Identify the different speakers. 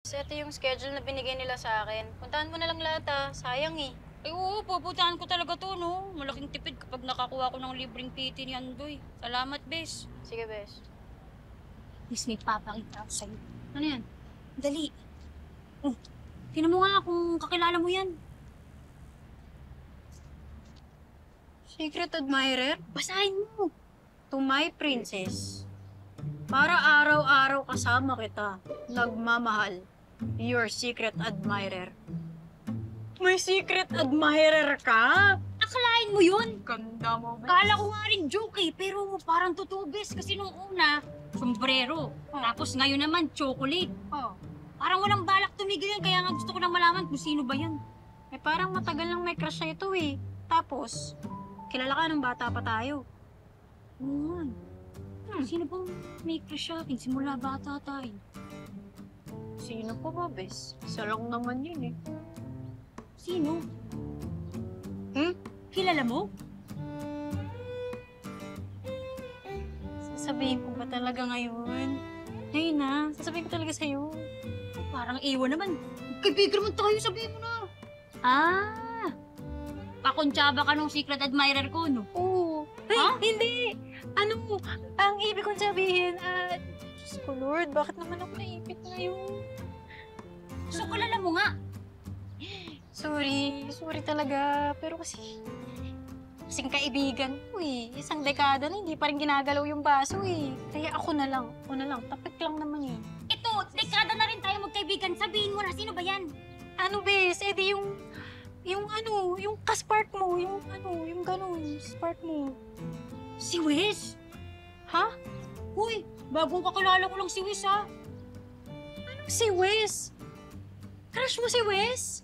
Speaker 1: Kasi ito yung schedule na binigay nila sa akin. Puntahan mo na lang lahat sayang eh.
Speaker 2: Ay oo, pupuntahan ko talaga to, no? Malaking tipid kapag nakakuha ko ng libreng PT ni Andoy. Salamat, bes.
Speaker 1: Sige, bes.
Speaker 2: Miss, may papakita ako sa'yo.
Speaker 1: Ano yan?
Speaker 2: Dali. Oh, tinan mo nga kung kakilala mo yan.
Speaker 1: Secret admirer?
Speaker 2: Basahin mo.
Speaker 1: To my princess. Para araw-araw kasama kita. Nagmamahal. Your secret admirer. May secret admirer ka?
Speaker 2: Akalain mo yun?
Speaker 1: Ganda mo, bes.
Speaker 2: Kala ko nga rin joke eh, pero parang totoo, bes. Kasi nung una, sombrero. Tapos ngayon naman, chocolate.
Speaker 1: Oh.
Speaker 2: Parang walang balak tumigil yan, kaya nga gusto ko nang malaman kung sino ba yan.
Speaker 1: Eh parang matagal nang may crush na ito eh. Tapos, kilala ka nung bata pa tayo.
Speaker 2: Oo nga. Sino bang may crush sa akin? Simula bata tayo.
Speaker 1: Sino pa ba, bes? Isa lang naman yun eh.
Speaker 2: Sino?
Speaker 1: Hmm?
Speaker 2: Kilala mo?
Speaker 1: Sasabihin ko ba talaga ngayon? Ngayon na, sasabihin ko talaga sa'yo.
Speaker 2: Parang iwan naman. Kaibigan mo tayo, sabihin mo na. Ah! Pakuntsaba ka nung secret admirer ko, no?
Speaker 1: Oo. Ay,
Speaker 2: Ha?
Speaker 1: hindi! Ano, ang ibig kong sabihin, Diyos ko Lord, bakit naman ako naipit ngayon?
Speaker 2: So, kilala mo nga.
Speaker 1: Sorry talaga. Pero kasing kaibigan ko eh. Isang dekada na, hindi pa rin ginagalaw yung baso eh. Kaya ako na lang, tapik lang naman eh.
Speaker 2: Ito, dekada na rin tayo magkaibigan. Sabihin mo na, sino ba yan?
Speaker 1: Ano bes, di yung ka-spark mo, yung ganun, spark mo.
Speaker 2: Si Wes.
Speaker 1: Ha?
Speaker 2: Uy, bagong kakilala ko lang si Wes, ha?
Speaker 1: Si Wes? Crush mo si Wes?